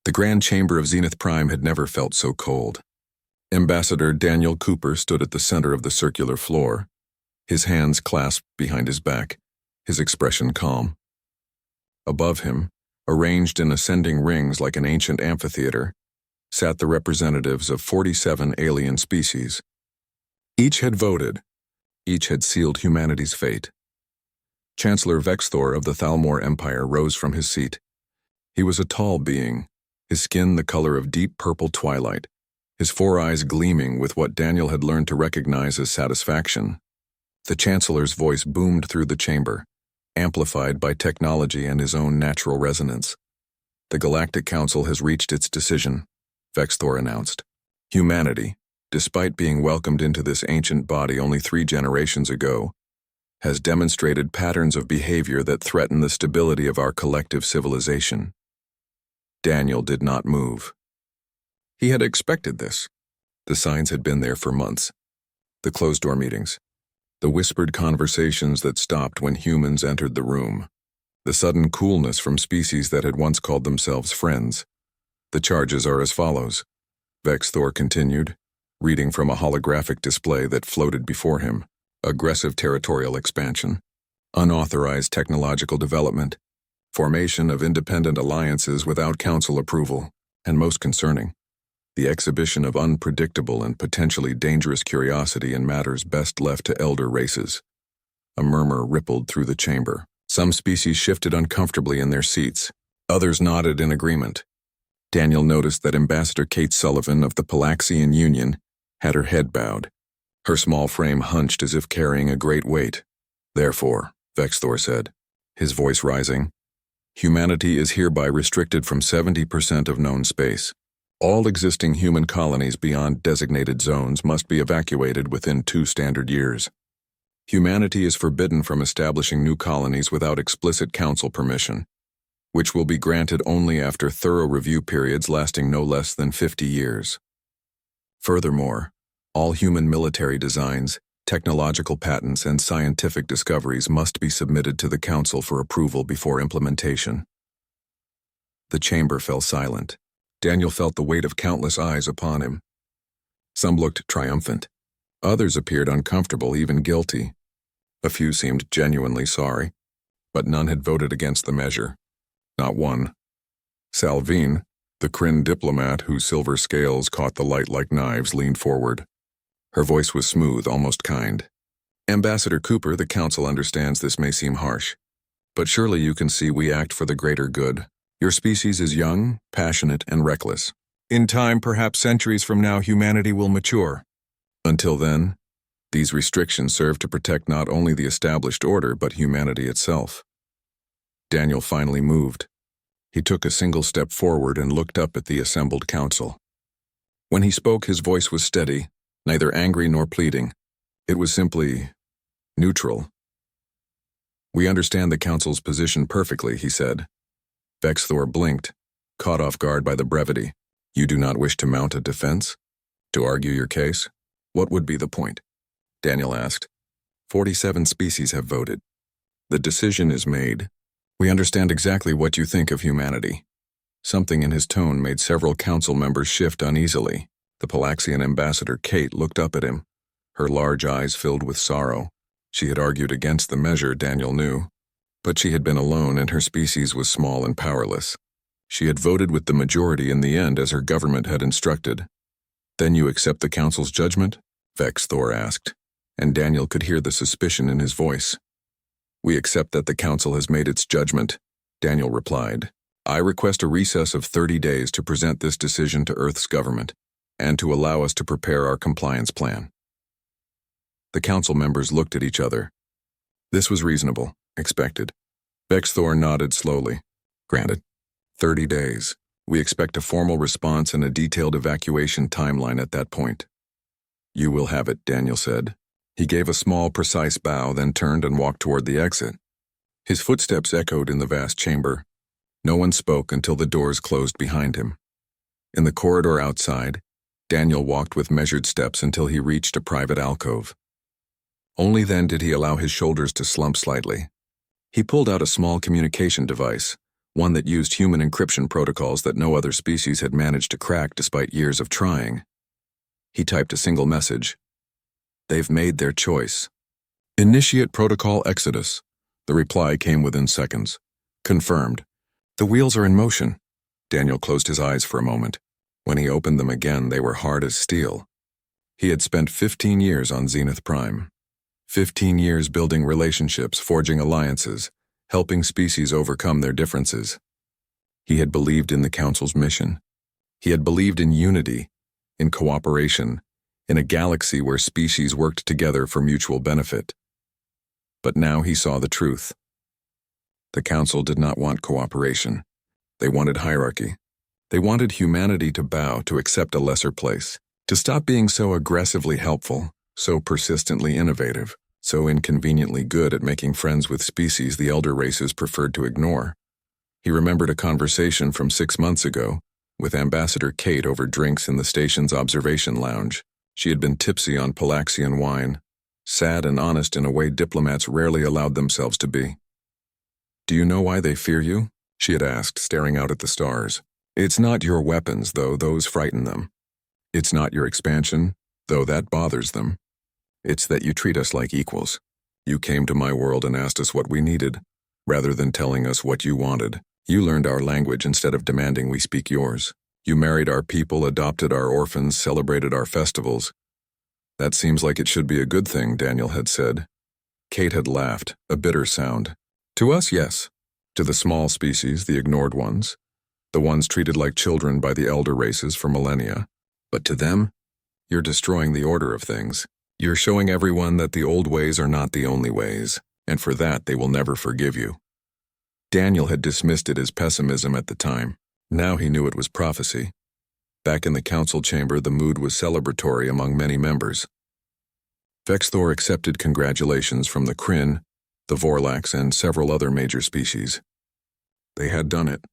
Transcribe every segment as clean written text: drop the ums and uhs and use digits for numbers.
The Grand Chamber of Zenith Prime had never felt so cold. Ambassador Daniel Cooper stood at the center of the circular floor, his hands clasped behind his back, his expression calm. Above him, arranged in ascending rings like an ancient amphitheater, sat the representatives of 47 alien species. Each had voted. Each had sealed humanity's fate. Chancellor Vexthor of the Thalmor Empire rose from his seat. He was a tall being, his skin the color of deep purple twilight, his four eyes gleaming with what Daniel had learned to recognize as satisfaction. The Chancellor's voice boomed through the chamber, amplified by technology and his own natural resonance. The Galactic Council has reached its decision, Vexthor announced. Humanity, despite being welcomed into this ancient body only 3 generations ago, has demonstrated patterns of behavior that threaten the stability of our collective civilization. Daniel did not move. He had expected this. The signs had been there for months. The closed-door meetings. The whispered conversations that stopped when humans entered the room. The sudden coolness from species that had once called themselves friends. The charges are as follows, Vexthor continued, reading from a holographic display that floated before him. Aggressive territorial expansion, unauthorized technological development, formation of independent alliances without council approval, and most concerning, the exhibition of unpredictable and potentially dangerous curiosity in matters best left to elder races. A murmur rippled through the chamber. Some species shifted uncomfortably in their seats. Others nodded in agreement. Daniel noticed that Ambassador Kate Sullivan of the Palaxian Union had her head bowed. Her small frame hunched as if carrying a great weight. Therefore, Vexthor said, his voice rising, humanity is hereby restricted from 70% of known space. All existing human colonies beyond designated zones must be evacuated within 2 standard years. Humanity is forbidden from establishing new colonies without explicit council permission, which will be granted only after thorough review periods lasting no less than 50 years. Furthermore, all human military designs, technological patents, and scientific discoveries must be submitted to the Council for approval before implementation. The chamber fell silent. Daniel felt the weight of countless eyes upon him. Some looked triumphant. Others appeared uncomfortable, even guilty. A few seemed genuinely sorry, but none had voted against the measure. Not one. Salvine, the Kryn diplomat whose silver scales caught the light like knives, leaned forward. Her voice was smooth, almost kind. Ambassador Cooper, the Council understands this may seem harsh, but surely you can see we act for the greater good. Your species is young, passionate, and reckless. In time, perhaps centuries from now, humanity will mature. Until then, these restrictions serve to protect not only the established order, but humanity itself. Daniel finally moved. He took a single step forward and looked up at the assembled council. When he spoke, his voice was steady, neither angry nor pleading. It was simply neutral. We understand the council's position perfectly, he said. Vexthor blinked, caught off guard by the brevity. You do not wish to mount a defense? To argue your case? What would be the point? Daniel asked. 47 species have voted. The decision is made. We understand exactly what you think of humanity. Something in his tone made several council members shift uneasily. The Palaxian ambassador Kate looked up at him, her large eyes filled with sorrow. She had argued against the measure, Daniel knew, but she had been alone and her species was small and powerless. She had voted with the majority in the end as her government had instructed. Then you accept the council's judgment? Vexthor asked, and Daniel could hear the suspicion in his voice. We accept that the council has made its judgment, Daniel replied. I request a recess of 30 days to present this decision to Earth's government, and to allow us to prepare our compliance plan. The council members looked at each other. This was reasonable, expected. Vexthor nodded slowly. Granted. 30 days. We expect a formal response and a detailed evacuation timeline at that point. You will have it, Daniel said. He gave a small, precise bow, then turned and walked toward the exit. His footsteps echoed in the vast chamber. No one spoke until the doors closed behind him. In the corridor outside, Daniel walked with measured steps until he reached a private alcove. Only then did he allow his shoulders to slump slightly. He pulled out a small communication device, one that used human encryption protocols that no other species had managed to crack despite years of trying. He typed a single message. "They've made their choice. Initiate protocol exodus." The reply came within seconds. "Confirmed. The wheels are in motion." Daniel closed his eyes for a moment. When he opened them again, they were hard as steel. He had spent 15 years on Zenith Prime. 15 years building relationships, forging alliances, helping species overcome their differences. He had believed in the Council's mission. He had believed in unity, in cooperation, in a galaxy where species worked together for mutual benefit. But now he saw the truth. The Council did not want cooperation. They wanted hierarchy. They wanted humanity to bow, to accept a lesser place, to stop being so aggressively helpful, so persistently innovative, so inconveniently good at making friends with species the elder races preferred to ignore. He remembered a conversation from 6 months ago with Ambassador Kate over drinks in the station's observation lounge. She had been tipsy on Palaxian wine, sad and honest in a way diplomats rarely allowed themselves to be. "Do you know why they fear you?" she had asked, staring out at the stars. "It's not your weapons, though those frighten them. It's not your expansion, though that bothers them. It's that you treat us like equals. You came to my world and asked us what we needed, rather than telling us what you wanted. You learned our language instead of demanding we speak yours. You married our people, adopted our orphans, celebrated our festivals. That seems like it should be a good thing," Daniel had said. Kate had laughed, a bitter sound. "To us, yes. To the small species, the ignored ones, the ones treated like children by the elder races for millennia. But to them, you're destroying the order of things. You're showing everyone that the old ways are not the only ways, and for that they will never forgive you." Daniel had dismissed it as pessimism at the time. Now he knew it was prophecy. Back in the council chamber, the mood was celebratory among many members. Vexthor accepted congratulations from the Kryn, the Vorlax, and several other major species. They had done it.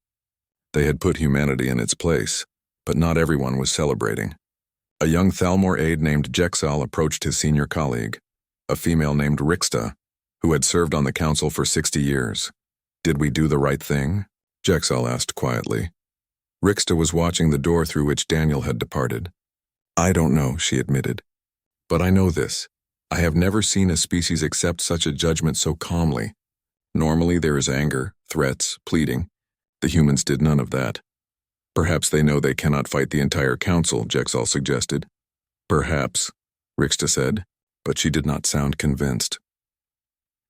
They had put humanity in its place, but not everyone was celebrating. A young Thalmor aide named Jexal approached his senior colleague, a female named Rixta, who had served on the council for 60 years. "Did we do the right thing?" Jexal asked quietly. Rixta was watching the door through which Daniel had departed. "I don't know," she admitted. "But I know this. I have never seen a species accept such a judgment so calmly. Normally there is anger, threats, pleading. The humans did none of that." "Perhaps they know they cannot fight the entire council," Jexal suggested. "Perhaps," Rixta said, but she did not sound convinced.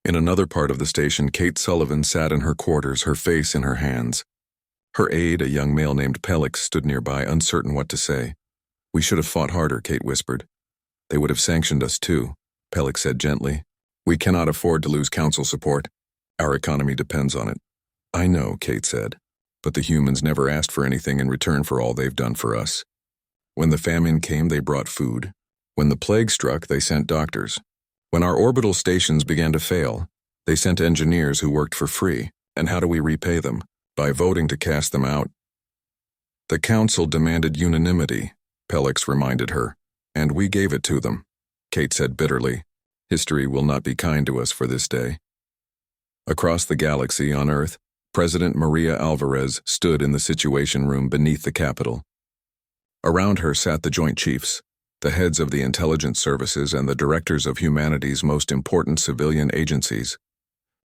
In another part of the station, Kate Sullivan sat in her quarters, her face in her hands. Her aide, a young male named Pelix, stood nearby, uncertain what to say. "We should have fought harder," Kate whispered. "They would have sanctioned us too," Pelix said gently. "We cannot afford to lose council support. Our economy depends on it." "I know," Kate said, "but the humans never asked for anything in return for all they've done for us. When the famine came, they brought food. When the plague struck, they sent doctors. When our orbital stations began to fail, they sent engineers who worked for free. And how do we repay them? By voting to cast them out." "The council demanded unanimity," Pelix reminded her, "and we gave it to them," Kate said bitterly. "History will not be kind to us for this day." Across the galaxy on Earth, President Maria Alvarez stood in the Situation Room beneath the Capitol. Around her sat the Joint Chiefs, the heads of the intelligence services and the directors of humanity's most important civilian agencies.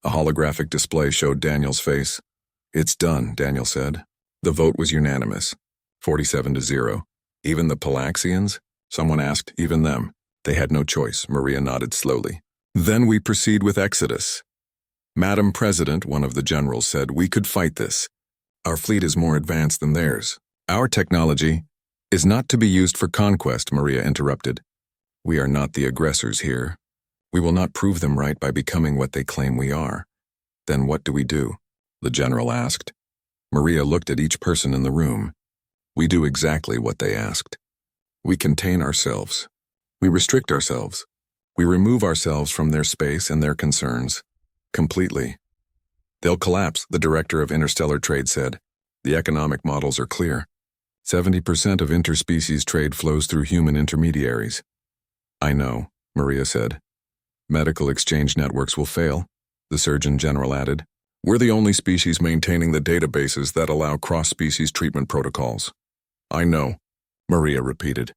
A holographic display showed Daniel's face. "It's done," Daniel said. The vote was unanimous, 47-0. "Even the Palaxians?" someone asked. "Even them." "They had no choice," Maria nodded slowly. "Then we proceed with Exodus." "Madam President," one of the generals said, "we could fight this. Our fleet is more advanced than theirs. Our technology is not to be used for conquest," Maria interrupted. "We are not the aggressors here. We will not prove them right by becoming what they claim we are." "Then what do we do?" the general asked. Maria looked at each person in the room. "We do exactly what they asked. We contain ourselves. We restrict ourselves. We remove ourselves from their space and their concerns. Completely. They'll collapse," the director of interstellar trade said. "The economic models are clear. 70% of interspecies trade flows through human intermediaries." "I know," Maria said. "Medical exchange networks will fail," the Surgeon General added. We're the only species maintaining the databases that allow cross-species treatment protocols. I know, Maria repeated.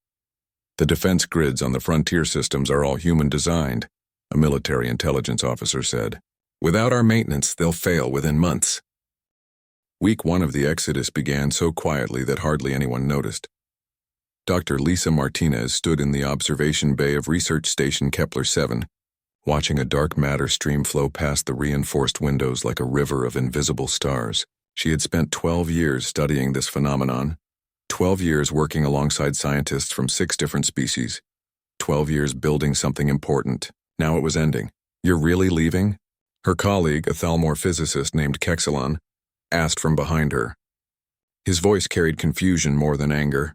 The defense grids on the frontier systems are all human-designed, a military intelligence officer said. Without our maintenance, they'll fail within months. Week 1 of the Exodus began so quietly that hardly anyone noticed. Dr. Lisa Martinez stood in the observation bay of Research Station Kepler 7, watching a dark matter stream flow past the reinforced windows like a river of invisible stars. She had spent 12 years studying this phenomenon, 12 years working alongside scientists from 6 different species, 12 years building something important. Now it was ending. You're really leaving? Her colleague, a Thalmor physicist named Kexelon, asked from behind her. His voice carried confusion more than anger.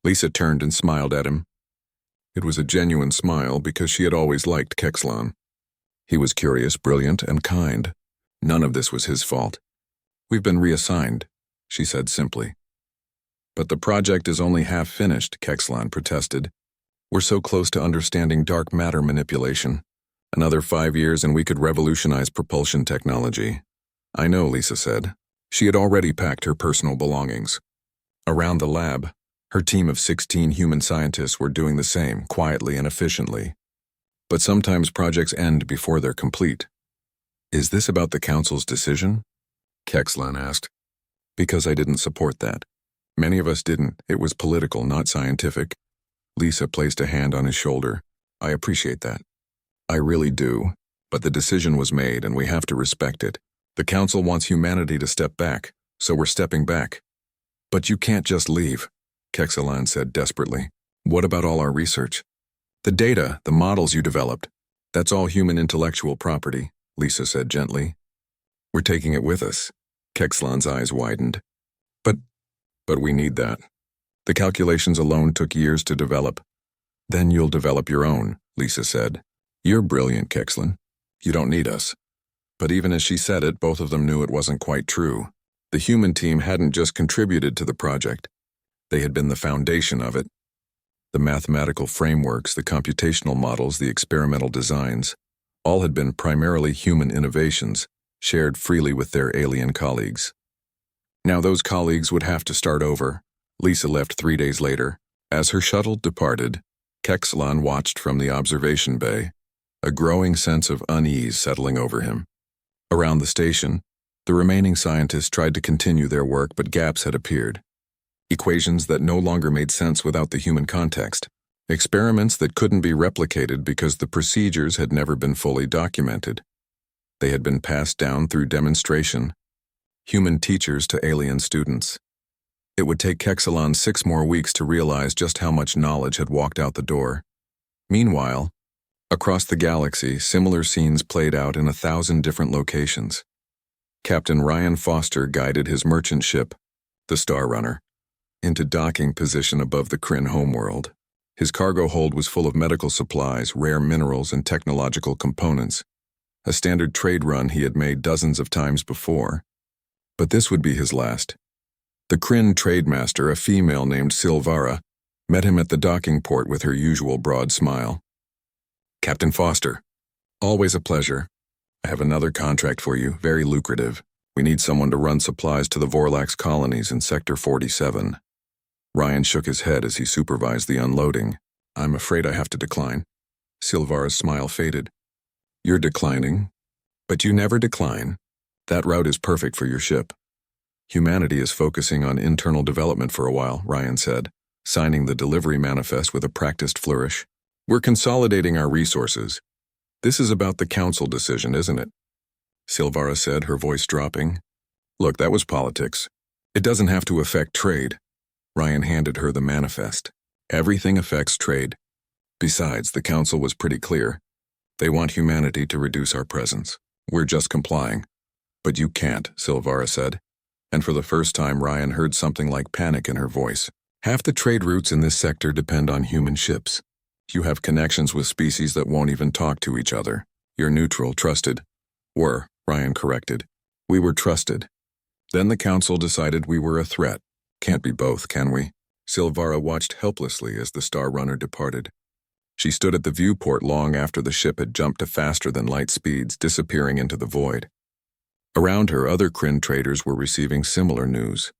Lisa turned and smiled at him. It was a genuine smile because she had always liked Kexelon. He was curious, brilliant, and kind. None of this was his fault. We've been reassigned, she said simply. But the project is only half finished, Kexelon protested. We're so close to understanding dark matter manipulation. Another 5 years and we could revolutionize propulsion technology. I know, Lisa said. She had already packed her personal belongings. Around the lab, her team of 16 human scientists were doing the same, quietly and efficiently. But sometimes projects end before they're complete. Is this about the Council's decision? Kexelon asked. Because I didn't support that. Many of us didn't. It was political, not scientific. Lisa placed a hand on his shoulder. I appreciate that. I really do. But the decision was made and we have to respect it. The Council wants humanity to step back, so we're stepping back. But you can't just leave, Kexelon said desperately. What about all our research? The data, the models you developed, that's all human intellectual property, Lisa said gently. We're taking it with us. Kexelon's eyes widened. But we need that. The calculations alone took years to develop. Then you'll develop your own, Lisa said. You're brilliant, Kexelon. You don't need us. But even as she said it, both of them knew it wasn't quite true. The human team hadn't just contributed to the project. They had been the foundation of it. The mathematical frameworks, the computational models, the experimental designs, all had been primarily human innovations, shared freely with their alien colleagues. Now those colleagues would have to start over. Lisa left 3 days later. As her shuttle departed, Kexelon watched from the observation bay, a growing sense of unease settling over him. Around the station, the remaining scientists tried to continue their work, but gaps had appeared. Equations that no longer made sense without the human context. Experiments that couldn't be replicated because the procedures had never been fully documented. They had been passed down through demonstration, human teachers to alien students. It would take Kexelon 6 more weeks to realize just how much knowledge had walked out the door. Meanwhile, across the galaxy, similar scenes played out in 1,000 different locations. Captain Ryan Foster guided his merchant ship, the Star Runner, into docking position above the Kryn homeworld. His cargo hold was full of medical supplies, rare minerals, and technological components, a standard trade run he had made dozens of times before. But this would be his last. The Kryn trademaster, a female named Silvara, met him at the docking port with her usual broad smile. Captain Foster, always a pleasure. I have another contract for you, very lucrative. We need someone to run supplies to the Vorlax colonies in Sector 47. Ryan shook his head as he supervised the unloading. I'm afraid I have to decline. Silvara's smile faded. You're declining? But you never decline. That route is perfect for your ship. Humanity is focusing on internal development for a while, Ryan said, signing the delivery manifest with a practiced flourish. We're consolidating our resources. This is about the Council decision, isn't it? Silvara said, her voice dropping. Look, that was politics. It doesn't have to affect trade. Ryan handed her the manifest. Everything affects trade. Besides, the Council was pretty clear. They want humanity to reduce our presence. We're just complying. But you can't, Silvara said. And for the first time, Ryan heard something like panic in her voice. Half the trade routes in this sector depend on human ships. You have connections with species that won't even talk to each other. You're neutral, trusted. Were, Ryan corrected. We were trusted. Then the Council decided we were a threat. Can't be both, can we? Silvara watched helplessly as the Star Runner departed. She stood at the viewport long after the ship had jumped to faster-than-light speeds, disappearing into the void. Around her, other Kryn traders were receiving similar news.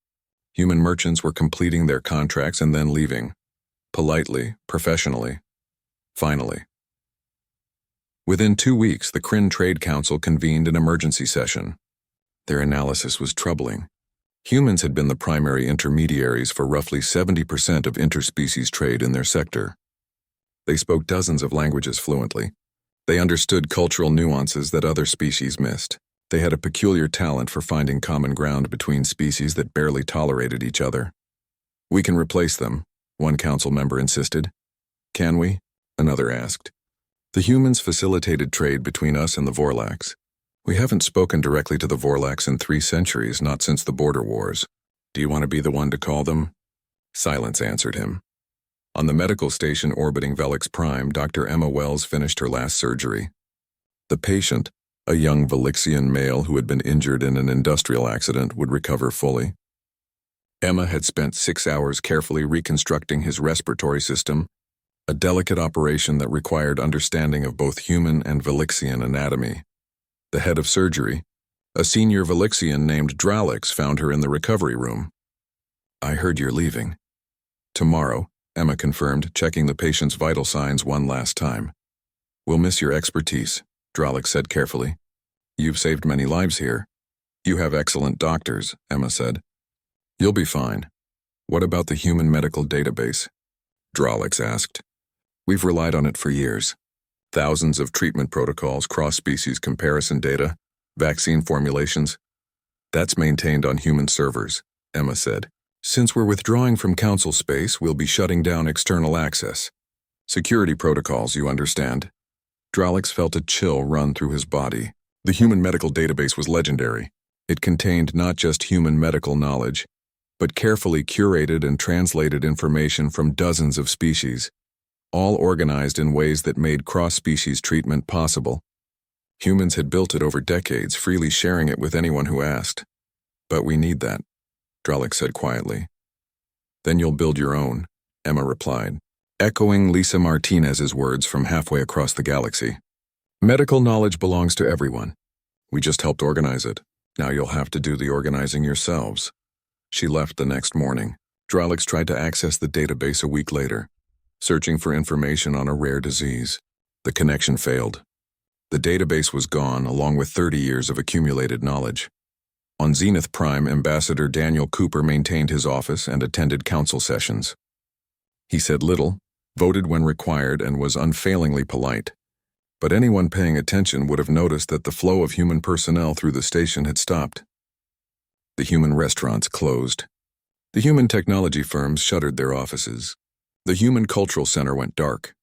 Human merchants were completing their contracts and then leaving. Politely, professionally. Finally. Within 2 weeks, the Kryn Trade Council convened an emergency session. Their analysis was troubling. Humans had been the primary intermediaries for roughly 70% of interspecies trade in their sector. They spoke dozens of languages fluently. They understood cultural nuances that other species missed. They had a peculiar talent for finding common ground between species that barely tolerated each other. "We can replace them," one council member insisted. "Can we?" another asked. "The humans facilitated trade between us and the Vorlax. We haven't spoken directly to the Vorlax in 3 centuries, not since the border wars. Do you want to be the one to call them?" Silence answered him. On the medical station orbiting Velix Prime, Dr. Emma Wells finished her last surgery. The patient, a young Velixian male who had been injured in an industrial accident, would recover fully. Emma had spent 6 hours carefully reconstructing his respiratory system, a delicate operation that required understanding of both human and Velixian anatomy. The head of surgery, a senior Velixian named Dralix, found her in the recovery room. "I heard you're leaving." "Tomorrow," Emma confirmed, checking the patient's vital signs one last time. "We'll miss your expertise," Dralix said carefully. "You've saved many lives here." "You have excellent doctors," Emma said. "You'll be fine." "What about the human medical database?" Dralix asked. "We've relied on it for years. Thousands of treatment protocols, cross-species comparison data, vaccine formulations. That's maintained on human servers," Emma said. "Since we're withdrawing from council space, we'll be shutting down external access. Security protocols, you understand." Dralix felt a chill run through his body. The human medical database was legendary. It contained not just human medical knowledge, but carefully curated and translated information from dozens of species, all organized in ways that made cross-species treatment possible. Humans had built it over decades, freely sharing it with anyone who asked. "But we need that," Dralix said quietly. "Then you'll build your own," Emma replied, echoing Lisa Martinez's words from halfway across the galaxy. "Medical knowledge belongs to everyone. We just helped organize it. Now you'll have to do the organizing yourselves." She left the next morning. Dralix tried to access the database a week later, searching for information on a rare disease. The connection failed. The database was gone, along with 30 years of accumulated knowledge. On Zenith Prime, Ambassador Daniel Cooper maintained his office and attended council sessions. He said little, voted when required, and was unfailingly polite. But anyone paying attention would have noticed that the flow of human personnel through the station had stopped. The human restaurants closed. The human technology firms shuttered their offices. The Human Cultural Center went dark.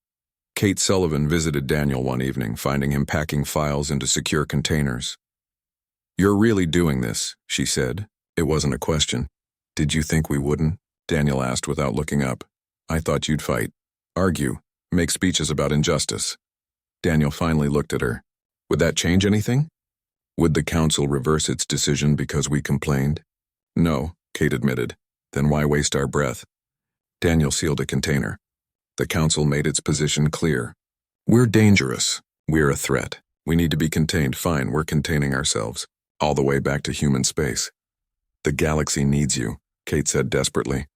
Kate Sullivan visited Daniel one evening, finding him packing files into secure containers. "You're really doing this," she said. It wasn't a question. "Did you think we wouldn't?" Daniel asked without looking up. "I thought you'd fight, argue, make speeches about injustice." Daniel finally looked at her. "Would that change anything? Would the council reverse its decision because we complained?" "No," Kate admitted. "Then why waste our breath?" Daniel sealed a container. The council made its position clear. "We're dangerous. We're a threat. We need to be contained. Fine, we're containing ourselves. All the way back to human space." "The galaxy needs you," Kate said desperately.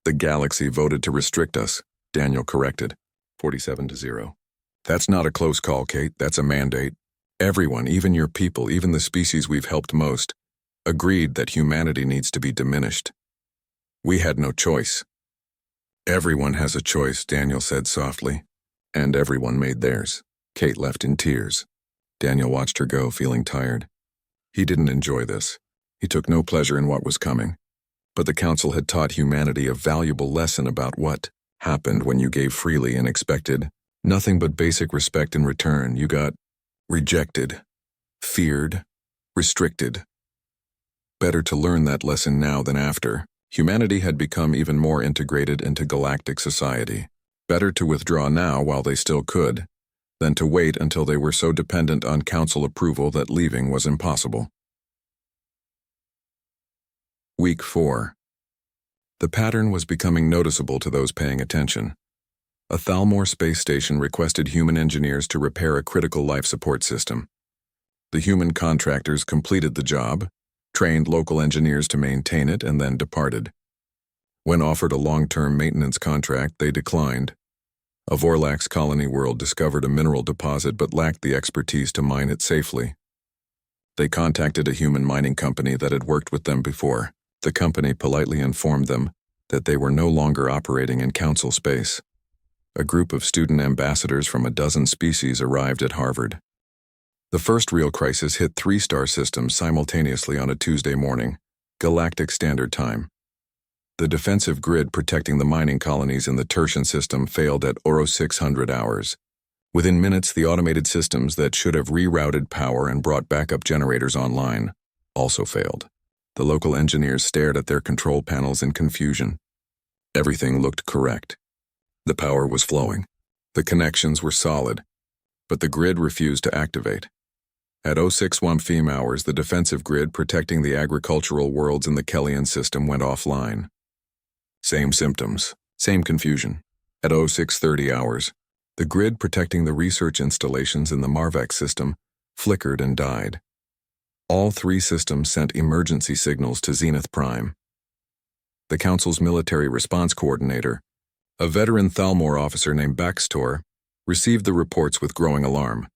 "The galaxy voted to restrict us," Daniel corrected. 47-0. "That's not a close call, Kate. That's a mandate. Everyone, even your people, even the species we've helped most, agreed that humanity needs to be diminished. We had no choice." "Everyone has a choice," Daniel said softly. "And everyone made theirs." Kate left in tears. Daniel watched her go, feeling tired. He didn't enjoy this. He took no pleasure in what was coming. But the council had taught humanity a valuable lesson about what happened when you gave freely and expected nothing but basic respect in return. You got rejected, feared, restricted. Better to learn that lesson now than after. Humanity had become even more integrated into galactic society. Better to withdraw now while they still could, than to wait until they were so dependent on council approval that leaving was impossible. Week 4. The pattern was becoming noticeable to those paying attention. A Thalmor space station requested human engineers to repair a critical life support system. The human contractors completed the job, trained local engineers to maintain it, and then departed. When offered a long-term maintenance contract, they declined. A Vorlax colony world discovered a mineral deposit but lacked the expertise to mine it safely. They contacted a human mining company that had worked with them before. The company politely informed them that they were no longer operating in council space. A group of student ambassadors from a dozen species arrived at Harvard. The first real crisis hit 3-star systems simultaneously on a Tuesday morning, Galactic Standard Time. The defensive grid protecting the mining colonies in the Tertian system failed at 0600 hours. Within minutes, the automated systems that should have rerouted power and brought backup generators online also failed. The local engineers stared at their control panels in confusion. Everything looked correct. The power was flowing. The connections were solid. But the grid refused to activate. At 06 PM hours, the defensive grid protecting the agricultural worlds in the Kellian system went offline. Same symptoms, same confusion. At 0630 hours, the grid protecting the research installations in the Marvex system flickered and died. All 3 systems sent emergency signals to Zenith Prime. The Council's military response coordinator, a veteran Thalmor officer named Baxtor, received the reports with growing alarm.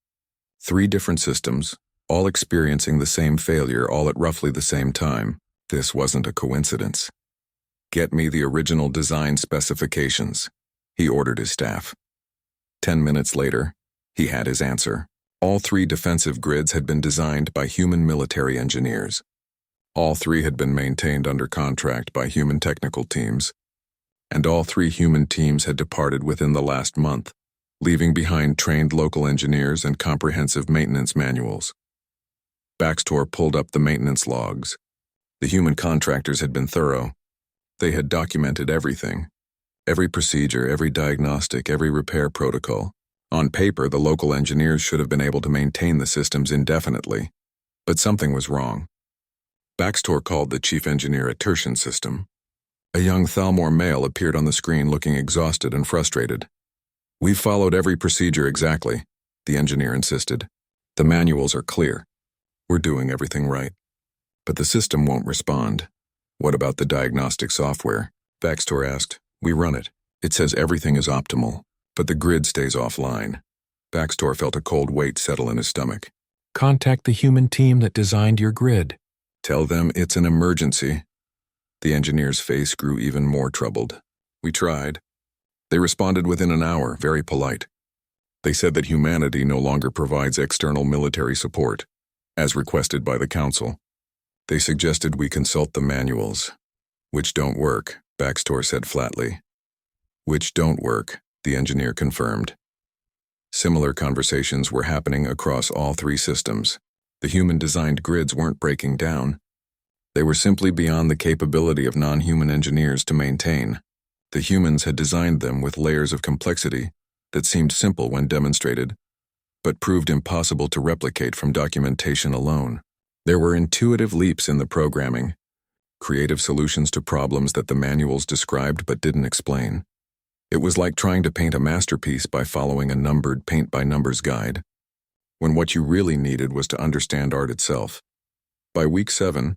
3 different systems, all experiencing the same failure, all at roughly the same time. This wasn't a coincidence. "Get me the original design specifications," he ordered his staff. 10 minutes later, he had his answer. All 3 defensive grids had been designed by human military engineers. All 3 had been maintained under contract by human technical teams. And all 3 human teams had departed within the last month, leaving behind trained local engineers and comprehensive maintenance manuals. Baxtor pulled up the maintenance logs. The human contractors had been thorough. They had documented everything. Every procedure, every diagnostic, every repair protocol. On paper, the local engineers should have been able to maintain the systems indefinitely. But something was wrong. Baxtor called the chief engineer at Tertian System. A young Thalmor male appeared on the screen looking exhausted and frustrated. "We've followed every procedure exactly," the engineer insisted. "The manuals are clear. We're doing everything right. But the system won't respond." "What about the diagnostic software?" Baxtor asked. "We run it. It says everything is optimal, but the grid stays offline." Baxtor felt a cold weight settle in his stomach. "Contact the human team that designed your grid." "Tell them it's an emergency." The engineer's face grew even more troubled. "We tried. They responded within an hour, very polite. They said that humanity no longer provides external military support, as requested by the Council. They suggested we consult the manuals." "Which don't work," Baxtor said flatly. "Which don't work," the engineer confirmed. Similar conversations were happening across all 3 systems. The human-designed grids weren't breaking down. They were simply beyond the capability of non-human engineers to maintain. The humans had designed them with layers of complexity that seemed simple when demonstrated, but proved impossible to replicate from documentation alone. There were intuitive leaps in the programming, creative solutions to problems that the manuals described but didn't explain. It was like trying to paint a masterpiece by following a numbered paint-by-numbers guide, when what you really needed was to understand art itself. By week 7,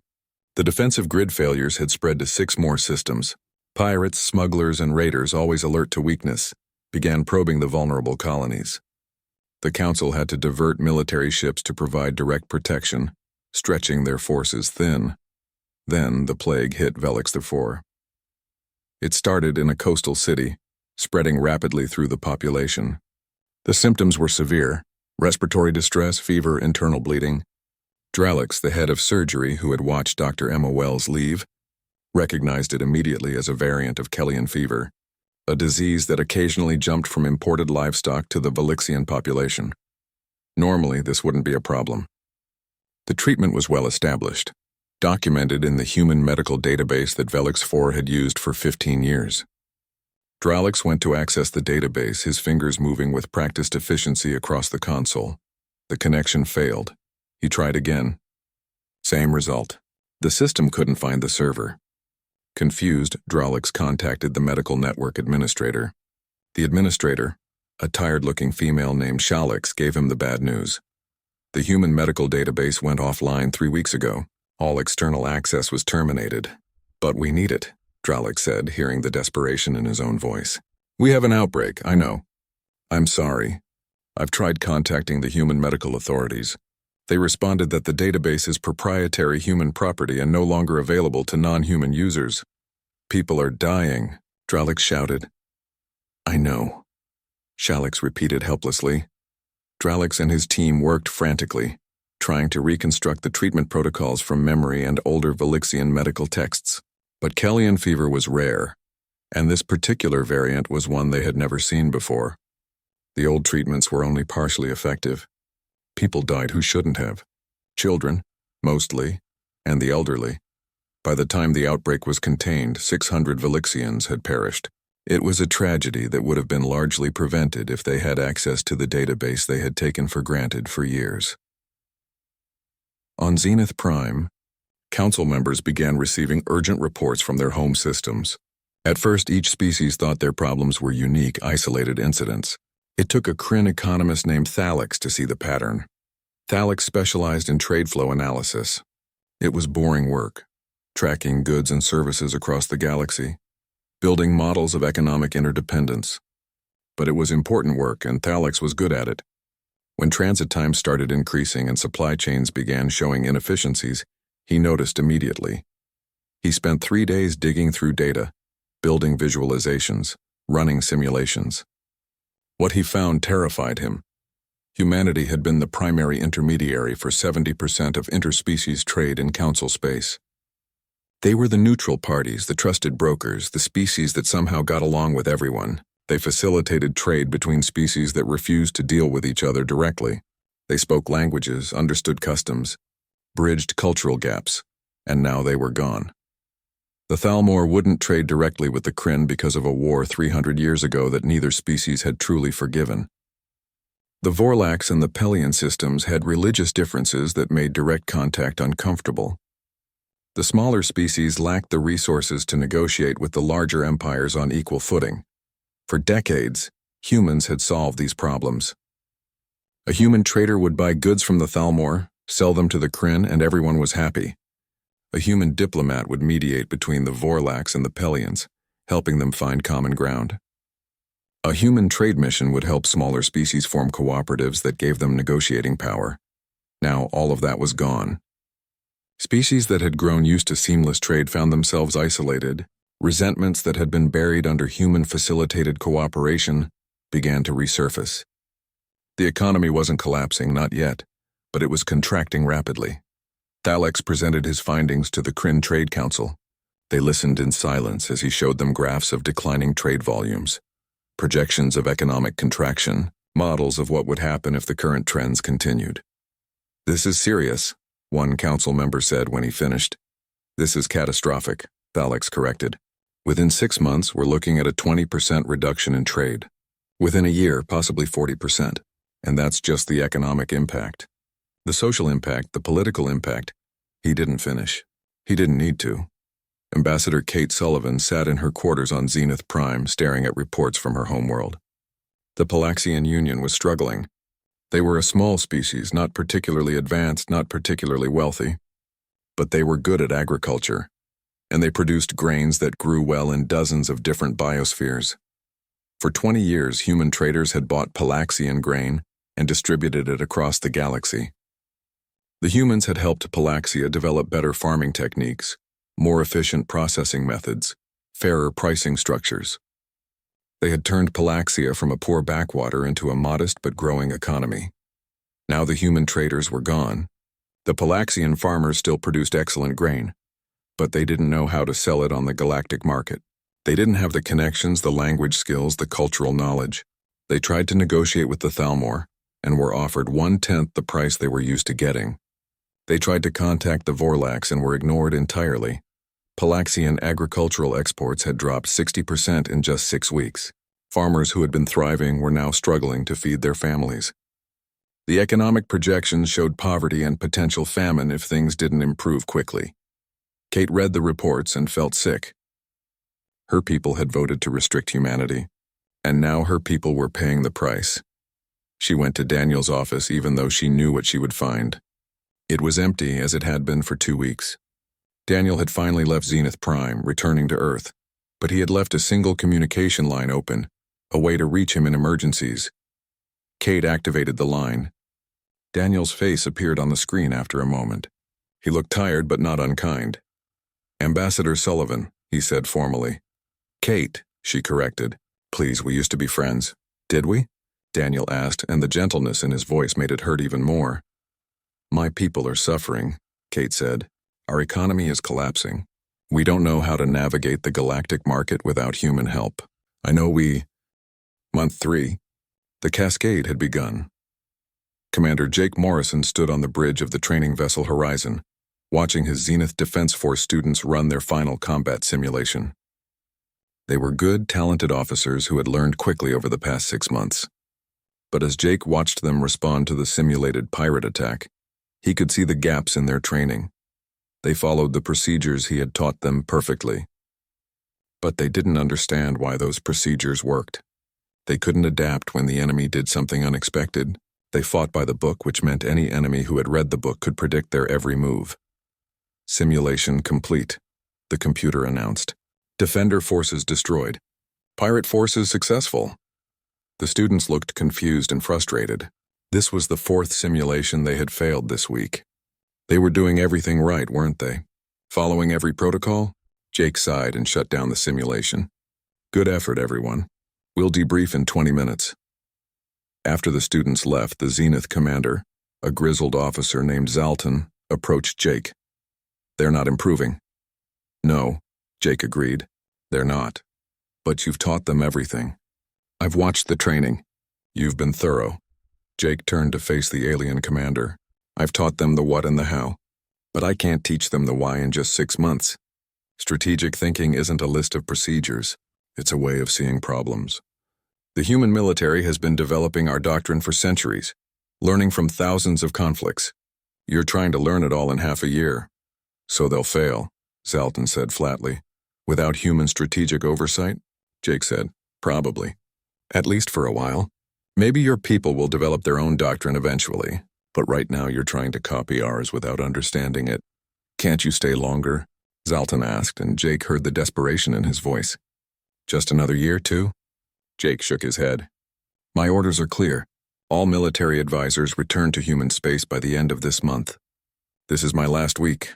the defensive grid failures had spread to 6 more systems. Pirates, smugglers, and raiders, always alert to weakness, began probing the vulnerable colonies. The Council had to divert military ships to provide direct protection, stretching their forces thin. Then the plague hit Velix IV. It started in a coastal city, spreading rapidly through the population. The symptoms were severe: respiratory distress, fever, internal bleeding. Dralix, the head of surgery who had watched Dr. Emma Wells leave, recognized it immediately as a variant of Kellian fever, a disease that occasionally jumped from imported livestock to the Velixian population. Normally, this wouldn't be a problem. The treatment was well established, documented in the human medical database that Velix IV had used for 15 years. Dralix went to access the database, his fingers moving with practiced efficiency across the console. The connection failed. He tried again. Same result. The system couldn't find the server. Confused, Dralix contacted the medical network administrator. The administrator, a tired-looking female named Shalix, gave him the bad news. The human medical database went offline 3 weeks ago. All external access was terminated. But we need it, Dralik said, hearing the desperation in his own voice. We have an outbreak, I know. I'm sorry. I've tried contacting the human medical authorities. They responded that the database is proprietary human property and no longer available to non-human users. People are dying, Dralik shouted. I know, Shalix repeated helplessly. Dralik and his team worked frantically, trying to reconstruct the treatment protocols from memory and older Velixian medical texts. But Kellyan fever was rare, and this particular variant was one they had never seen before. The old treatments were only partially effective. People died who shouldn't have. Children, mostly, and the elderly. By the time the outbreak was contained, 600 Velixians had perished. It was a tragedy that would have been largely prevented if they had access to the database they had taken for granted for years. On Zenith Prime, Council members began receiving urgent reports from their home systems. At first, each species thought their problems were unique, isolated incidents. It took a Kryn economist named Thalix to see the pattern. Thalix specialized in trade flow analysis. It was boring work, tracking goods and services across the galaxy, building models of economic interdependence. But it was important work, and Thalix was good at it. When transit times started increasing and supply chains began showing inefficiencies, he noticed immediately. He spent 3 days digging through data, building visualizations, running simulations. What he found terrified him. Humanity had been the primary intermediary for 70% of interspecies trade in Council space. They were the neutral parties, the trusted brokers, the species that somehow got along with everyone. They facilitated trade between species that refused to deal with each other directly. They spoke languages, understood customs, bridged cultural gaps, and now they were gone. The Thalmor wouldn't trade directly with the Kryn because of a war 300 years ago that neither species had truly forgiven. The Vorlax and the Pelian systems had religious differences that made direct contact uncomfortable. The smaller species lacked the resources to negotiate with the larger empires on equal footing. For decades, humans had solved these problems. A human trader would buy goods from the Thalmor, sell them to the Kryn, and everyone was happy. A human diplomat would mediate between the Vorlax and the Pelians, helping them find common ground. A human trade mission would help smaller species form cooperatives that gave them negotiating power. Now all of that was gone. Species that had grown used to seamless trade found themselves isolated. Resentments that had been buried under human-facilitated cooperation began to resurface. The economy wasn't collapsing, not yet, but it was contracting rapidly. Thalix presented his findings to the Kryn Trade Council. They listened in silence as he showed them graphs of declining trade volumes, projections of economic contraction, models of what would happen if the current trends continued. This is serious, one council member said when he finished. This is catastrophic, Thalix corrected. Within 6 months, we're looking at a 20% reduction in trade. Within a year, possibly 40%. And that's just the economic impact. The social impact, the political impact, he didn't finish. He didn't need to. Ambassador Kate Sullivan sat in her quarters on Zenith Prime, staring at reports from her homeworld. The Palaxian Union was struggling. They were a small species, not particularly advanced, not particularly wealthy. But they were good at agriculture, and they produced grains that grew well in dozens of different biospheres. For 20 years, human traders had bought Palaxian grain and distributed it across the galaxy. The humans had helped Palaxia develop better farming techniques, more efficient processing methods, fairer pricing structures. They had turned Palaxia from a poor backwater into a modest but growing economy. Now the human traders were gone. The Palaxian farmers still produced excellent grain, but they didn't know how to sell it on the galactic market. They didn't have the connections, the language skills, the cultural knowledge. They tried to negotiate with the Thalmor and were offered 1/10 the price they were used to getting. They tried to contact the Vorlax and were ignored entirely. Palaxian agricultural exports had dropped 60% in just 6 weeks. Farmers who had been thriving were now struggling to feed their families. The economic projections showed poverty and potential famine if things didn't improve quickly. Kate read the reports and felt sick. Her people had voted to restrict humanity, and now her people were paying the price. She went to Daniel's office even though she knew what she would find. It was empty as it had been for 2 weeks. Daniel had finally left Zenith Prime, returning to Earth, but he had left a single communication line open, a way to reach him in emergencies. Kate activated the line. Daniel's face appeared on the screen after a moment. He looked tired but not unkind. "Ambassador Sullivan," he said formally. "Kate," she corrected. "Please, we used to be friends." "Did we?" Daniel asked, and the gentleness in his voice made it hurt even more. "My people are suffering," Kate said. "Our economy is collapsing. We don't know how to navigate the galactic market without human help. I know Month 3. The cascade had begun. Commander Jake Morrison stood on the bridge of the training vessel Horizon, watching his Zenith Defense Force students run their final combat simulation. They were good, talented officers who had learned quickly over the past 6 months. But as Jake watched them respond to the simulated pirate attack, he could see the gaps in their training. They followed the procedures he had taught them perfectly. But they didn't understand why those procedures worked. They couldn't adapt when the enemy did something unexpected. They fought by the book, which meant any enemy who had read the book could predict their every move. "Simulation complete," the computer announced. "Defender forces destroyed. Pirate forces successful." The students looked confused and frustrated. This was the 4th simulation they had failed this week. They were doing everything right, weren't they? Following every protocol? Jake sighed and shut down the simulation. "Good effort, everyone. We'll debrief in 20 minutes. After the students left, the Zenith commander, a grizzled officer named Zalton, approached Jake. "They're not improving." "No," Jake agreed. "They're not. But you've taught them everything. I've watched the training. You've been thorough." Jake turned to face the alien commander. "I've taught them the what and the how. But I can't teach them the why in just 6 months. Strategic thinking isn't a list of procedures. It's a way of seeing problems. The human military has been developing our doctrine for centuries, learning from thousands of conflicts. You're trying to learn it all in half a year. So they'll fail," Zalton said flatly. "Without human strategic oversight?" Jake said. "Probably. At least for a while. Maybe your people will develop their own doctrine eventually, but right now you're trying to copy ours without understanding it. Can't you stay longer?" Zalton asked, and Jake heard the desperation in his voice. "Just another year, too?" Jake shook his head. "My orders are clear. All military advisors return to human space by the end of this month. This is my last week."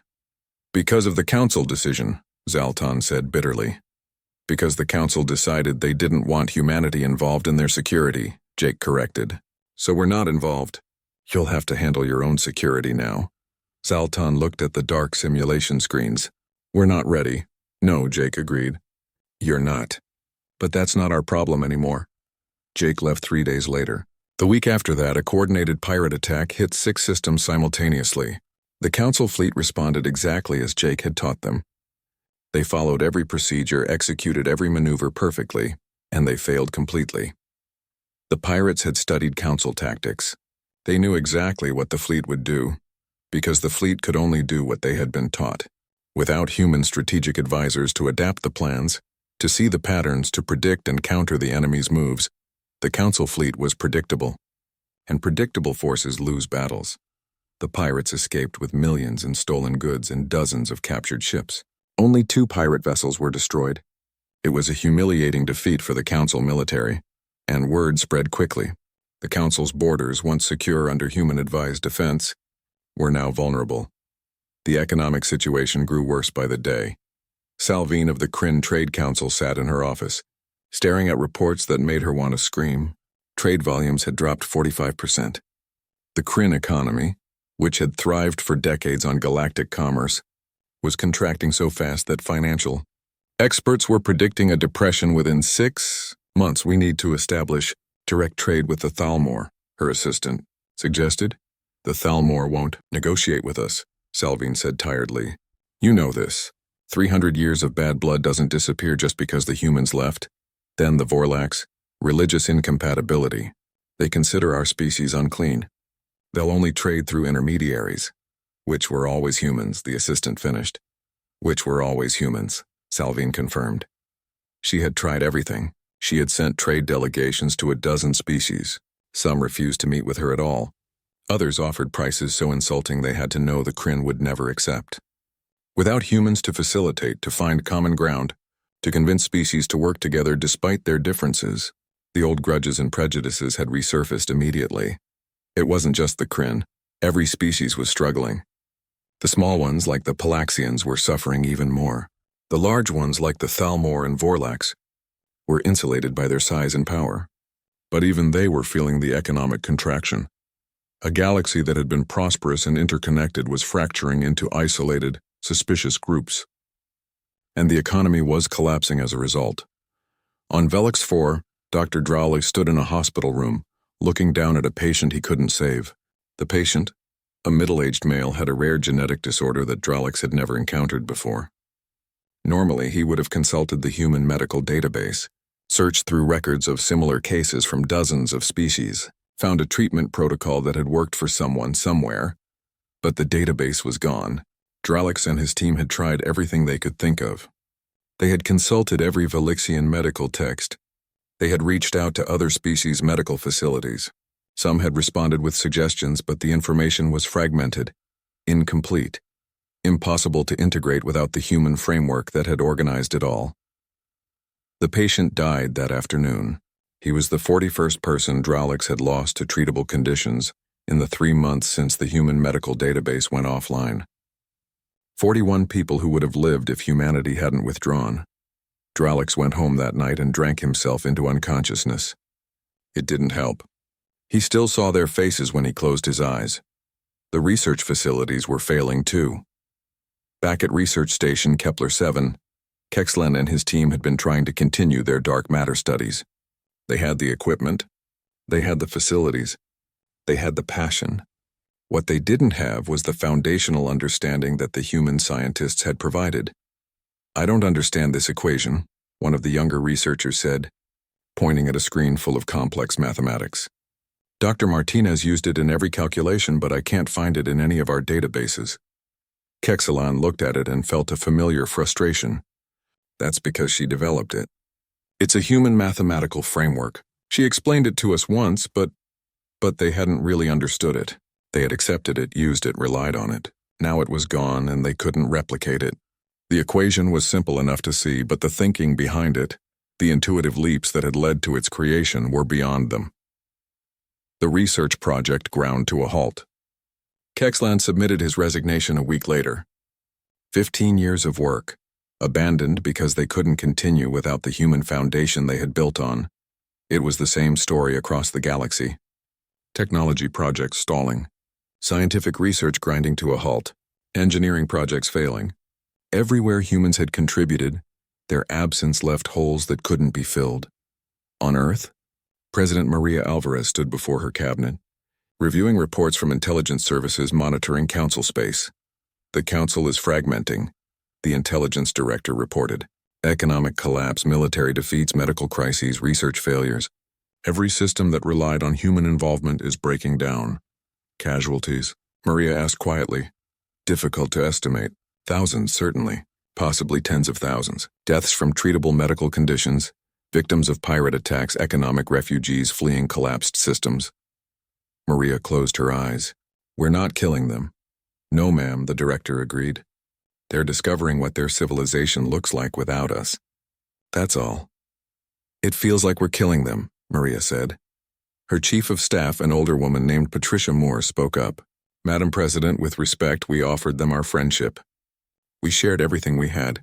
"Because of the council decision," Zalton said bitterly. "Because the council decided they didn't want humanity involved in their security," Jake corrected. "So we're not involved. You'll have to handle your own security now." Zalton looked at the dark simulation screens. "We're not ready." "No," Jake agreed. "You're not. But that's not our problem anymore." Jake left 3 days later. The week after that, a coordinated pirate attack hit 6 systems simultaneously. The Council fleet responded exactly as Jake had taught them. They followed every procedure, executed every maneuver perfectly, and they failed completely. The pirates had studied Council tactics. They knew exactly what the fleet would do, because the fleet could only do what they had been taught. Without human strategic advisors to adapt the plans, to see the patterns, to predict and counter the enemy's moves, the Council fleet was predictable. And predictable forces lose battles. The pirates escaped with millions in stolen goods and dozens of captured ships. Only 2 pirate vessels were destroyed. It was a humiliating defeat for the Council military, and word spread quickly. The Council's borders, once secure under human-advised defense, were now vulnerable. The economic situation grew worse by the day. Salvine of the Kryn Trade Council sat in her office, staring at reports that made her want to scream. Trade volumes had dropped 45%. The Kryn economy, which had thrived for decades on galactic commerce, was contracting so fast that financial experts were predicting a depression within 6 months. "We need to establish direct trade with the Thalmor," her assistant suggested. "The Thalmor won't negotiate with us," Salvine said tiredly. "You know this. 300 years of bad blood doesn't disappear just because the humans left. Then the Vorlax, religious incompatibility. They consider our species unclean. They'll only trade through intermediaries." "Which were always humans," the assistant finished. "Which were always humans," Salvine confirmed. She had tried everything. She had sent trade delegations to a dozen species. Some refused to meet with her at all. Others offered prices so insulting they had to know the Kryn would never accept. Without humans to facilitate, to find common ground, to convince species to work together despite their differences, the old grudges and prejudices had resurfaced immediately. It wasn't just the Kryn. Every species was struggling. The small ones, like the Palaxians, were suffering even more. The large ones, like the Thalmor and Vorlax, were insulated by their size and power. But even they were feeling the economic contraction. A galaxy that had been prosperous and interconnected was fracturing into isolated, suspicious groups. And the economy was collapsing as a result. On Velix 4, Dr. Drawley stood in a hospital room, looking down at a patient he couldn't save. The patient, a middle-aged male, had a rare genetic disorder that Drawlix had never encountered before. Normally, he would have consulted the human medical database, searched through records of similar cases from dozens of species, found a treatment protocol that had worked for someone somewhere, but the database was gone. Drawlix and his team had tried everything they could think of. They had consulted every Velixian medical text. They had reached out to other species' medical facilities. Some had responded with suggestions, but the information was fragmented, incomplete, impossible to integrate without the human framework that had organized it all. The patient died that afternoon. He was the 41st person Drawlix had lost to treatable conditions in the 3 months since the human medical database went offline. 41 people who would have lived if humanity hadn't withdrawn. Drawlix went home that night and drank himself into unconsciousness. It didn't help. He still saw their faces when he closed his eyes. The research facilities were failing too. Back at Research Station Kepler 7, Kexlan and his team had been trying to continue their dark matter studies. They had the equipment. They had the facilities. They had the passion. What they didn't have was the foundational understanding that the human scientists had provided. "I don't understand this equation," one of the younger researchers said, pointing at a screen full of complex mathematics. "Dr. Martinez used it in every calculation, but I can't find it in any of our databases." Kexlan looked at it and felt a familiar frustration. That's because she developed it. It's a human mathematical framework. She explained it to us once, but they hadn't really understood it. They had accepted it, used it, relied on it. Now it was gone and they couldn't replicate it. The equation was simple enough to see, but the thinking behind it, the intuitive leaps that had led to its creation, were beyond them. The research project ground to a halt. Kexlan submitted his resignation a week later. 15 years of work, abandoned because they couldn't continue without the human foundation they had built on. It was the same story across the galaxy. Technology projects stalling. Scientific research grinding to a halt. Engineering projects failing. Everywhere humans had contributed, their absence left holes that couldn't be filled. On Earth, President Maria Alvarez stood before her cabinet, reviewing reports from intelligence services monitoring council space. "The council is fragmenting," the intelligence director reported. "Economic collapse, military defeats, medical crises, research failures. Every system that relied on human involvement is breaking down." "Casualties?" Maria asked quietly. "Difficult to estimate. Thousands, certainly. Possibly tens of thousands. Deaths from treatable medical conditions, victims of pirate attacks, economic refugees fleeing collapsed systems." Maria closed her eyes. "We're not killing them." "No, ma'am," the director agreed. "They're discovering what their civilization looks like without us. That's all." "It feels like we're killing them," Maria said. Her chief of staff, an older woman named Patricia Moore, spoke up. "Madam President, with respect, we offered them our friendship. We shared everything we had.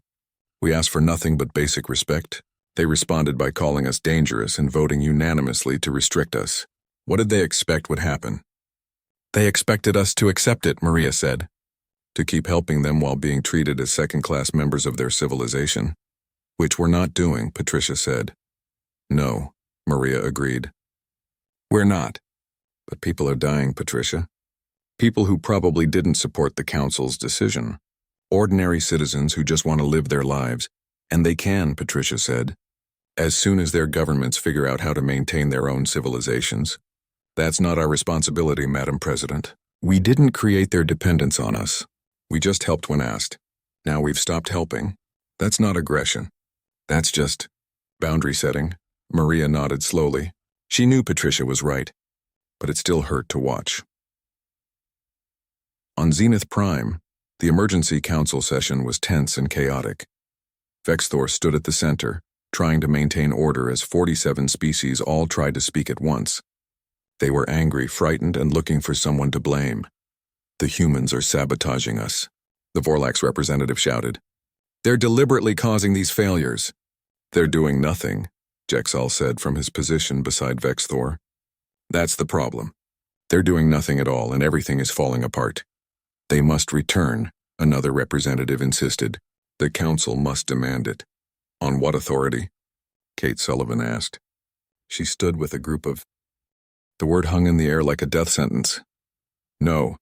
We asked for nothing but basic respect. They responded by calling us dangerous and voting unanimously to restrict us. What did they expect would happen?" "They expected us to accept it," Maria said. "To keep helping them while being treated as second-class members of their civilization." "Which we're not doing," Patricia said. "No," Maria agreed. "We're not. But people are dying, Patricia. People who probably didn't support the council's decision. Ordinary citizens who just want to live their lives. And they can," Patricia said, "as soon as their governments figure out how to maintain their own civilizations. That's not our responsibility, Madam President. We didn't create their dependence on us. We just helped when asked. Now we've stopped helping. That's not aggression. That's just boundary setting." Maria nodded slowly. She knew Patricia was right. but it still hurt to watch. On Zenith Prime, the emergency council session was tense and chaotic. Vexthor stood at the center, trying to maintain order as 47 species all tried to speak at once. They were angry, frightened, and looking for someone to blame. "The humans are sabotaging us," the Vorlax representative shouted. "They're deliberately causing these failures." "They're doing nothing," Jexal said from his position beside Vexthor. "That's the problem. They're doing nothing at all and everything is falling apart." "They must return," another representative insisted. "The council must demand it." "On what authority?" Kate Sullivan asked. She stood with a group of... The word hung in the air like a death sentence. "No,"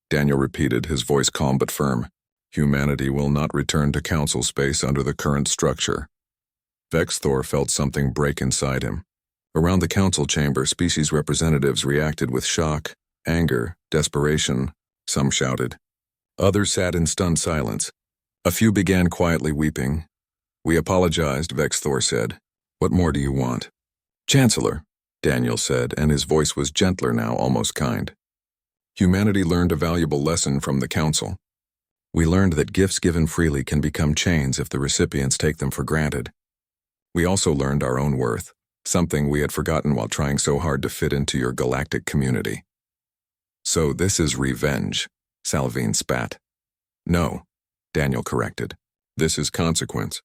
Daniel repeated, his voice calm but firm. "Humanity will not return to council space under the current structure." Vexthor felt something break inside him. Around the council chamber, species representatives reacted with shock, anger, desperation. Some shouted. Others sat in stunned silence. A few began quietly weeping. "We apologized," Vexthor said. "What more do you want?" "Chancellor," Daniel said, and his voice was gentler now, almost kind. "Humanity learned a valuable lesson from the council. We learned that gifts given freely can become chains if the recipients take them for granted. We also learned our own worth, something we had forgotten while trying so hard to fit into your galactic community." "So this is revenge," Salvine spat. "No," Daniel corrected. "This is consequence.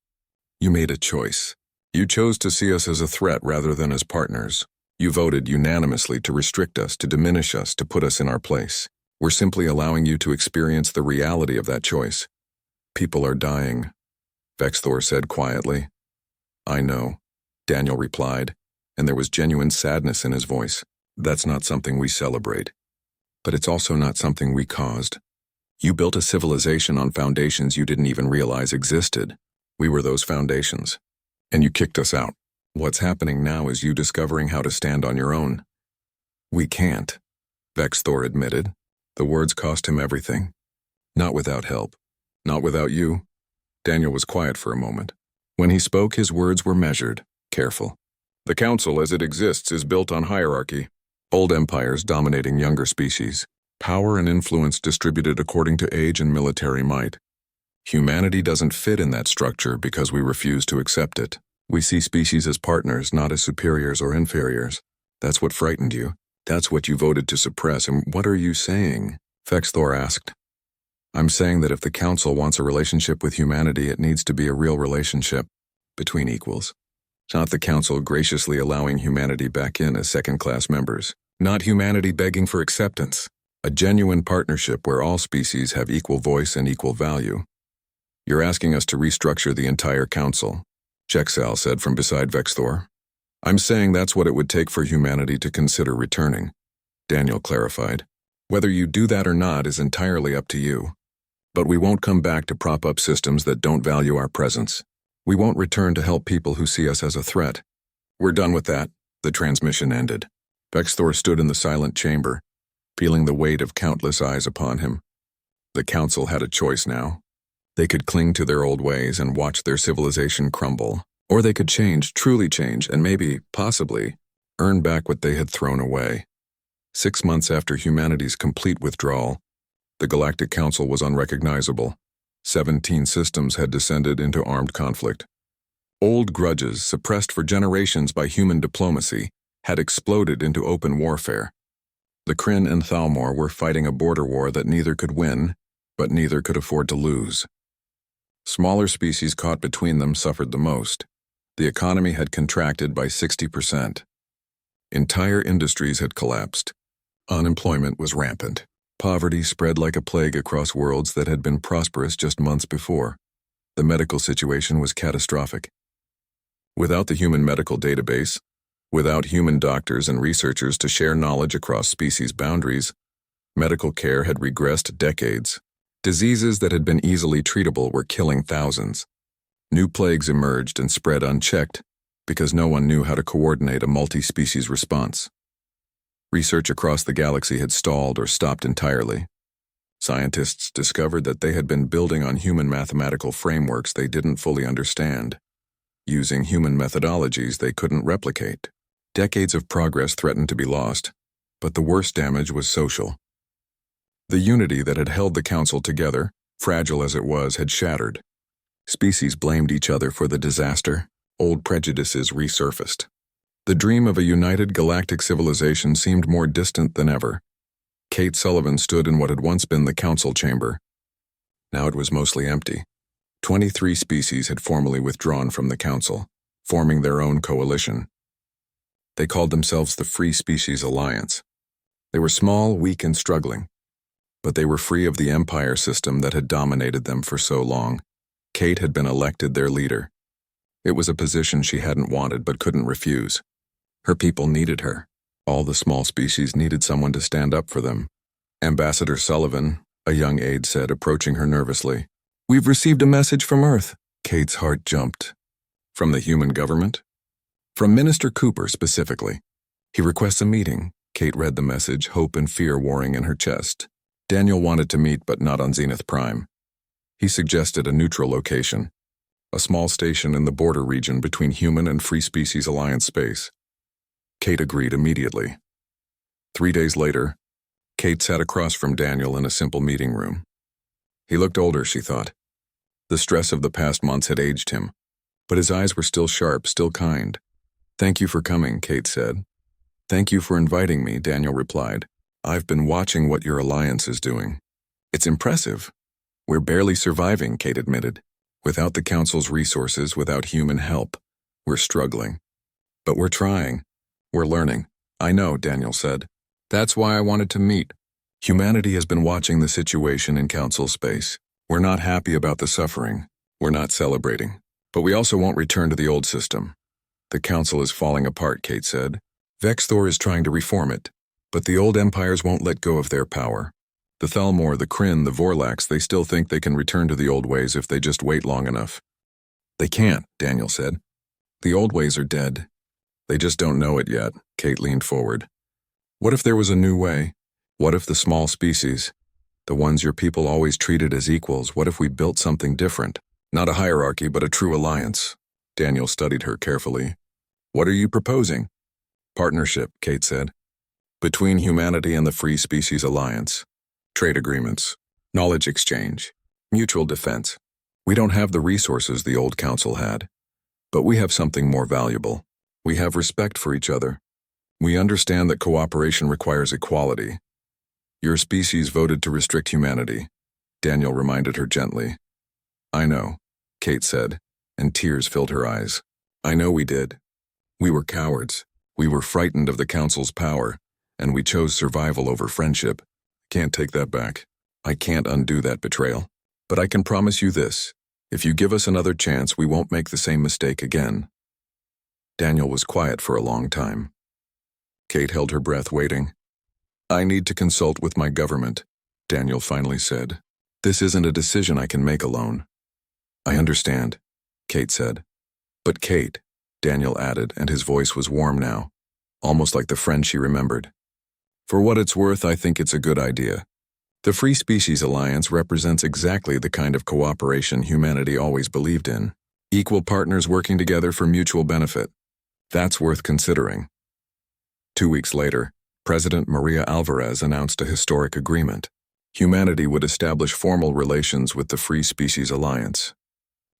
You made a choice. You chose to see us as a threat rather than as partners. You voted unanimously to restrict us, to diminish us, to put us in our place. We're simply allowing you to experience the reality of that choice. People are dying," Vexthor said quietly. "I know," Daniel replied, and there was genuine sadness in his voice. "That's not something we celebrate. But it's also not something we caused. You built a civilization on foundations you didn't even realize existed. We were those foundations. And you kicked us out. What's happening now is you discovering how to stand on your own." "We can't," Vexthor admitted. The words cost him everything. "Not without help. Not without you." Daniel was quiet for a moment. When he spoke, his words were measured, careful. "The council as it exists is built on hierarchy. Old empires dominating younger species. Power and influence distributed according to age and military might. Humanity doesn't fit in that structure because we refuse to accept it. We see species as partners, not as superiors or inferiors. That's what frightened you. That's what you voted to suppress. And what are you saying?" Vexthor asked. "I'm saying that if the council wants a relationship with humanity, it needs to be a real relationship between equals. Not the council graciously allowing humanity back in as second-class members. Not humanity begging for acceptance. A genuine partnership where all species have equal voice and equal value. You're asking us to restructure the entire council," Jexal said from beside Vexthor. "I'm saying that's what it would take for humanity to consider returning," Daniel clarified. "Whether you do that or not is entirely up to you. But we won't come back to prop up systems that don't value our presence. We won't return to help people who see us as a threat. We're done with that." The transmission ended. Vexthor stood in the silent chamber, feeling the weight of countless eyes upon him. The council had a choice now. They could cling to their old ways and watch their civilization crumble, or they could change, truly change, and maybe, possibly, earn back what they had thrown away. 6 months after humanity's complete withdrawal, the Galactic Council was unrecognizable. 17 systems had descended into armed conflict. Old grudges, suppressed for generations by human diplomacy, had exploded into open warfare. The Kryn and Thalmor were fighting a border war that neither could win, but neither could afford to lose. Smaller species caught between them suffered the most. The economy had contracted by 60%. Entire industries had collapsed. Unemployment was rampant. Poverty spread like a plague across worlds that had been prosperous just months before. The medical situation was catastrophic. Without the human medical database, without human doctors and researchers to share knowledge across species boundaries, medical care had regressed decades. Diseases that had been easily treatable were killing thousands. New plagues emerged and spread unchecked because no one knew how to coordinate a multi-species response. Research across the galaxy had stalled or stopped entirely. Scientists discovered that they had been building on human mathematical frameworks they didn't fully understand, using human methodologies they couldn't replicate. Decades of progress threatened to be lost. But the worst damage was social. The unity that had held the council together, fragile as it was, had shattered. Species blamed each other for the disaster. Old prejudices resurfaced. The dream of a united galactic civilization seemed more distant than ever. Kate Sullivan stood in what had once been the council chamber. Now it was mostly empty. 23 species had formally withdrawn from the council, forming their own coalition. They called themselves the Free Species Alliance. They were small, weak, and struggling, but they were free of the empire system that had dominated them for so long. Kate had been elected their leader. It was a position she hadn't wanted but couldn't refuse. Her people needed her. All the small species needed someone to stand up for them. Ambassador Sullivan, a young aide, said, approaching her nervously. "We've received a message from Earth." Kate's heart jumped. From the human government? From Minister Cooper, specifically. He requests a meeting. Kate read the message, hope and fear warring in her chest. Daniel wanted to meet, but not on Zenith Prime. He suggested a neutral location, a small station in the border region between human and Free Species Alliance space. Kate agreed immediately. 3 days later, Kate sat across from Daniel in a simple meeting room. He looked older, she thought. The stress of the past months had aged him, but his eyes were still sharp, still kind. "Thank you for coming," Kate said. "Thank you for inviting me," Daniel replied. "I've been watching what your alliance is doing. It's impressive." "We're barely surviving," Kate admitted. "Without the council's resources, without human help, we're struggling. But we're trying. We're learning." "I know," Daniel said. "That's why I wanted to meet. Humanity has been watching the situation in council space. We're not happy about the suffering. We're not celebrating. But we also won't return to the old system. The council is falling apart," Kate said. "Vexthor is trying to reform it, but the old empires won't let go of their power. The Thalmor, the Kryn, the Vorlax, they still think they can return to the old ways if they just wait long enough." "They can't," Daniel said. "The old ways are dead. They just don't know it yet." Kate leaned forward. "What if there was a new way? What if the small species, the ones your people always treated as equals, what if we built something different? Not a hierarchy, but a true alliance." Daniel studied her carefully. "What are you proposing?" "Partnership," Kate said. "Between humanity and the Free Species Alliance. Trade agreements, knowledge exchange, mutual defense. We don't have the resources the old council had, but we have something more valuable. We have respect for each other. We understand that cooperation requires equality. Your species voted to restrict humanity," Daniel reminded her gently. "I know," Kate said, and tears filled her eyes. "I know we did. We were cowards. We were frightened of the council's power, and we chose survival over friendship. Can't take that back. I can't undo that betrayal. But I can promise you this. If you give us another chance, we won't make the same mistake again." Daniel was quiet for a long time. Kate held her breath, waiting. "I need to consult with my government," Daniel finally said. "This isn't a decision I can make alone." "I understand," Kate said. "But Kate," Daniel added, and his voice was warm now, almost like the friend she remembered. "For what it's worth, I think it's a good idea. The Free Species Alliance represents exactly the kind of cooperation humanity always believed in. Equal partners working together for mutual benefit. That's worth considering." 2 weeks later, President Maria Alvarez announced a historic agreement. Humanity would establish formal relations with the Free Species Alliance.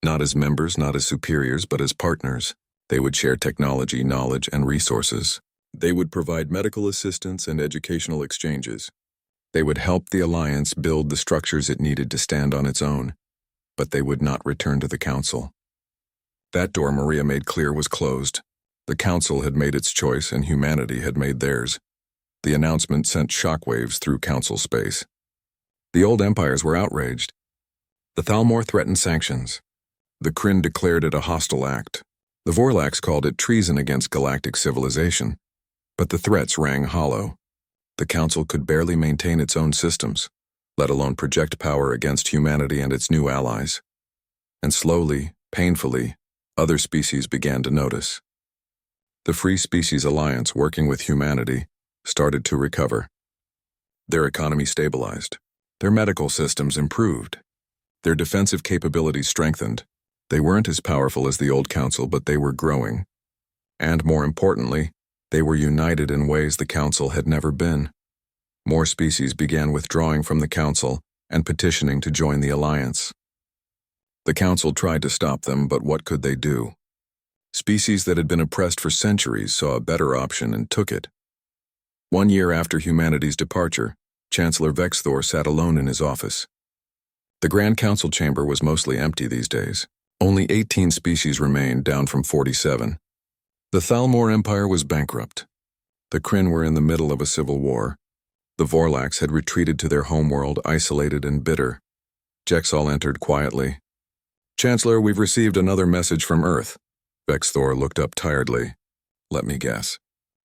Not as members, not as superiors, but as partners. They would share technology, knowledge, and resources. They would provide medical assistance and educational exchanges. They would help the Alliance build the structures it needed to stand on its own, but they would not return to the Council. That door, Maria made clear, was closed. The Council had made its choice and humanity had made theirs. The announcement sent shockwaves through Council space. The old empires were outraged. The Thalmor threatened sanctions. The Kryn declared it a hostile act. The Vorlax called it treason against galactic civilization. But the threats rang hollow. The Council could barely maintain its own systems, let alone project power against humanity and its new allies. And slowly, painfully, other species began to notice. The Free Species Alliance, working with humanity, started to recover. Their economy stabilized. Their medical systems improved. Their defensive capabilities strengthened. They weren't as powerful as the old council, but they were growing. And more importantly, They were united in ways the Council had never been. More species began withdrawing from the Council and petitioning to join the Alliance. The Council tried to stop them, but what could they do? Species that had been oppressed for centuries saw a better option and took it. 1 year after humanity's departure, Chancellor Vexthor sat alone in his office. The Grand Council chamber was mostly empty these days. Only 18 species remained, down from 47. The Thalmor Empire was bankrupt. The Kryn were in the middle of a civil war. The Vorlax had retreated to their homeworld, isolated and bitter. Jexal entered quietly. "Chancellor, we've received another message from Earth." Vexthor looked up tiredly. "Let me guess.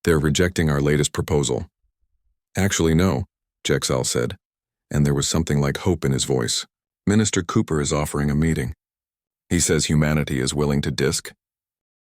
They're rejecting our latest proposal." "Actually, no," Jexal said, and there was something like hope in his voice. "Minister Cooper is offering a meeting. He says humanity is willing to disk,